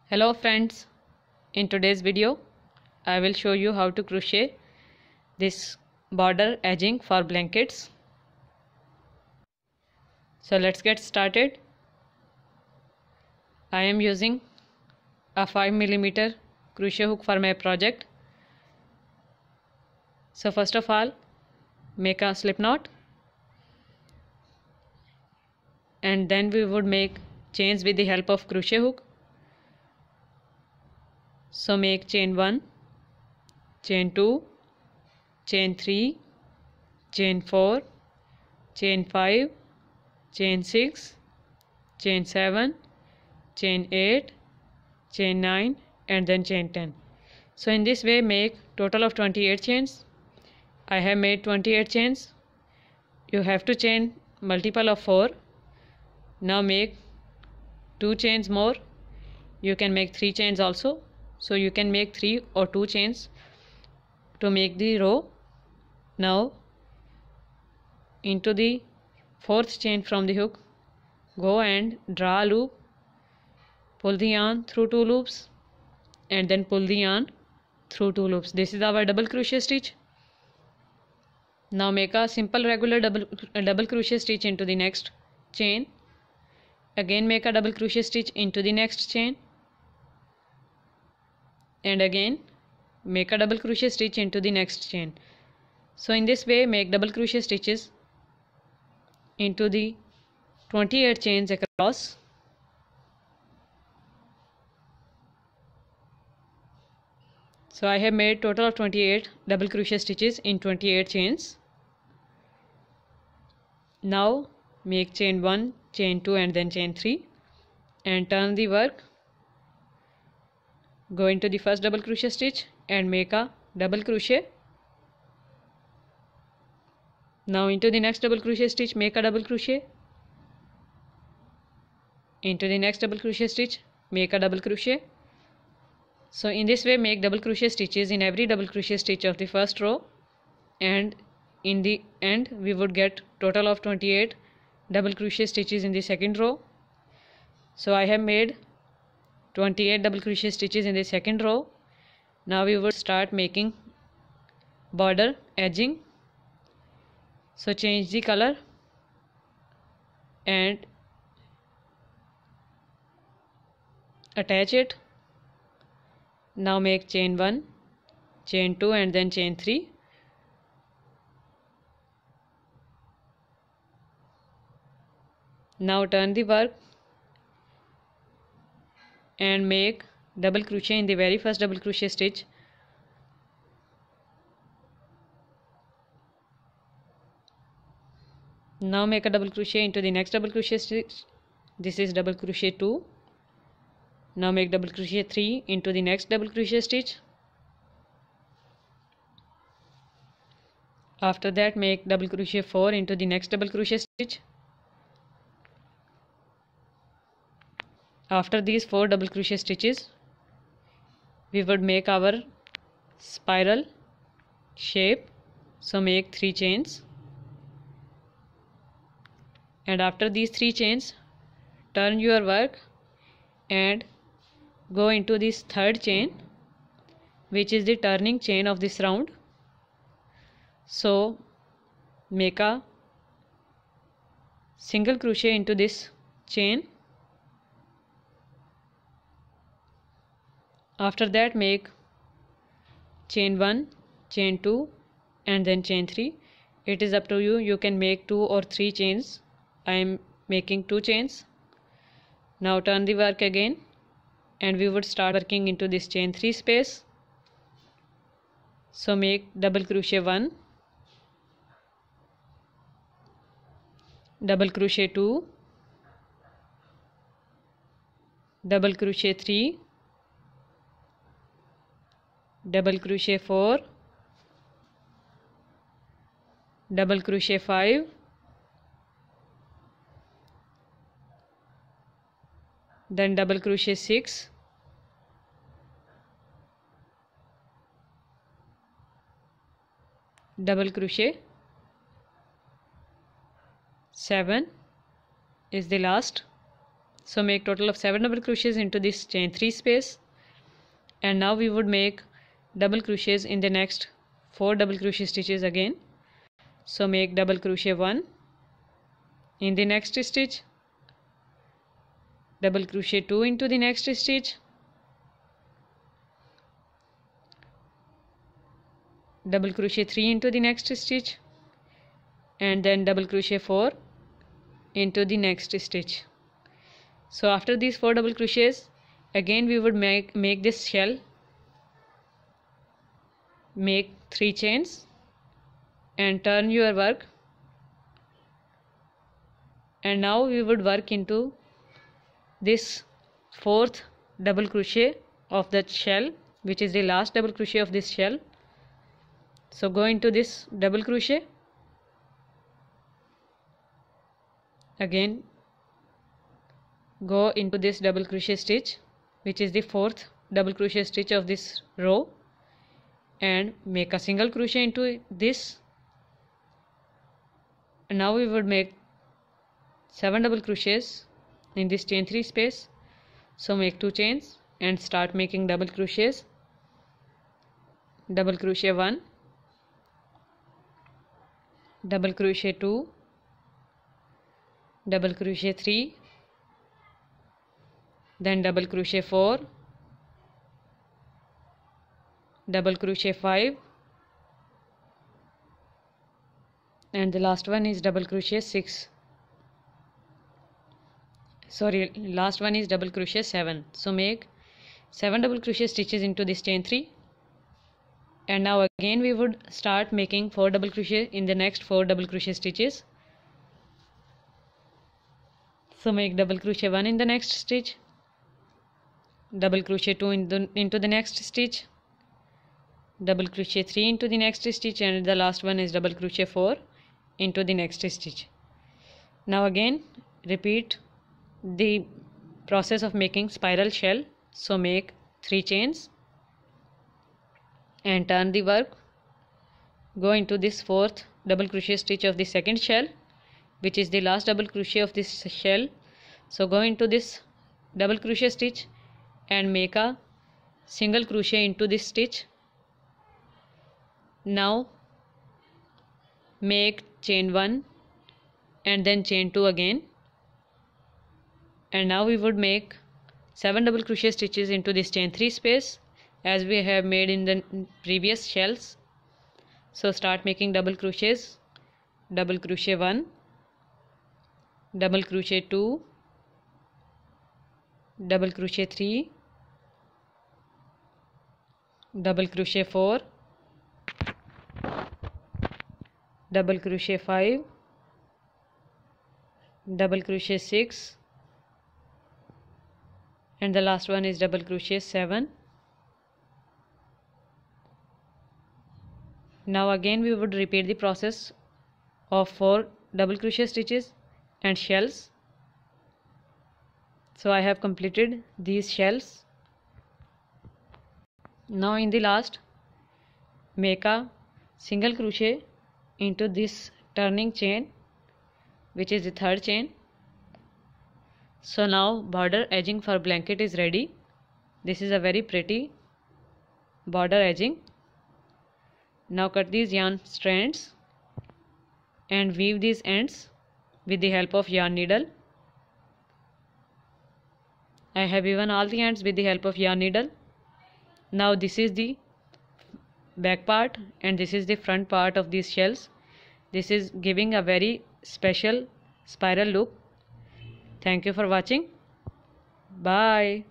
Hello friends, in today's video I will show you how to crochet this border edging for blankets. So let's get started. I am using a 5mm crochet hook for my project. So first of all, make a slip knot and then we would make chains with the help of crochet hook. So make chain 1, chain 2, chain 3, chain 4, chain 5, chain 6, chain 7, chain 8, chain 9 and then chain 10. So in this way make total of 28 chains. I have made 28 chains. You have to chain multiple of 4. Now make 2 chains more. You can make 3 chains also. So you can make 3 or 2 chains to make the row. Now into the 4th chain from the hook, go and draw a loop, pull the yarn through 2 loops and then pull the yarn through 2 loops. This is our double crochet stitch. Now make a simple regular double crochet stitch into the next chain. Again make a double crochet stitch into the next chain and again make a double crochet stitch into the next chain. So in this way make double crochet stitches into the 28 chains across. So I have made total of 28 double crochet stitches in 28 chains. Now make chain 1, chain 2 and then chain 3 and turn the work. Go into the first double crochet stitch and make a double crochet. Now into the next double crochet stitch make a double crochet. Into the next double crochet stitch make a double crochet. So in this way make double crochet stitches in every double crochet stitch of the first row, and in the end we would get total of 28 double crochet stitches in the second row. So I have made 28 double crochet stitches in the second row. Now we would start making border edging. So change the color and attach it. Now make chain 1, chain 2 and then chain 3. Now turn the work and make double crochet in the very first double crochet stitch. Now make a double crochet into the next double crochet stitch. This is double crochet 2. Now make double crochet 3 into the next double crochet stitch. After that make double crochet 4 into the next double crochet stitch. After these 4 double crochet stitches we would make our spiral shape. So make 3 chains, and after these 3 chains turn your work and go into this 3rd chain, which is the turning chain of this round. So make a single crochet into this chain. After that make chain 1, chain 2 and then chain 3. It is up to you. You can make 2 or 3 chains. I am making 2 chains. Now turn the work again and we would start working into this chain 3 space. So make double crochet 1, double crochet 2, double crochet 3, double crochet 4, double crochet 5, then double crochet 6, double crochet 7 is the last, So make total of 7 double crochets into this chain 3 space, and now we would make double crochets in the next 4 double crochet stitches again. So make double crochet 1 in the next stitch, double crochet 2 into the next stitch, double crochet 3 into the next stitch, and then double crochet 4 into the next stitch. So after these 4 double crochets, again we would make this shell, make 3 chains and turn your work, and now we would work into this 4th double crochet of the shell, which is the last double crochet of this shell. So go into this double crochet, again go into this double crochet stitch, which is the 4th double crochet stitch of this row, and make a single crochet into this. And now we would make 7 double crochets in this chain 3 space. So make 2 chains and start making double crochets. Double crochet 1, double crochet 2, double crochet 3, then double crochet 4, double crochet 5, and the last one is double crochet 6. Sorry, last one is double crochet 7. So make 7 double crochet stitches into this chain 3, and now again we would start making 4 double crochet in the next 4 double crochet stitches. So make double crochet 1 in the next stitch, double crochet 2 into the next stitch, double crochet 3 into the next stitch, and the last one is double crochet 4 into the next stitch. Now again repeat the process of making spiral shell. So make 3 chains and turn the work, go into this 4th double crochet stitch of the second shell, which is the last double crochet of this shell. So go into this double crochet stitch and make a single crochet into this stitch. Now make chain 1 and then chain 2 again, and now we would make 7 double crochet stitches into this chain 3 space as we have made in the previous shells. So start making double crochets. Double crochet 1, double crochet 2, double crochet 3, double crochet 4, double crochet 5, double crochet 6, and the last one is double crochet 7. Now again we would repeat the process of 4 double crochet stitches and shells. So I have completed these shells. Now in the last, make a single crochet into this turning chain, which is the 3rd chain. So now border edging for blanket is ready. This is a very pretty border edging. Now cut these yarn strands and weave these ends with the help of yarn needle. I have woven all the ends with the help of yarn needle. Now this is the back part and this is the front part of these shells. This is giving a very special spiral look. Thank you for watching. Bye.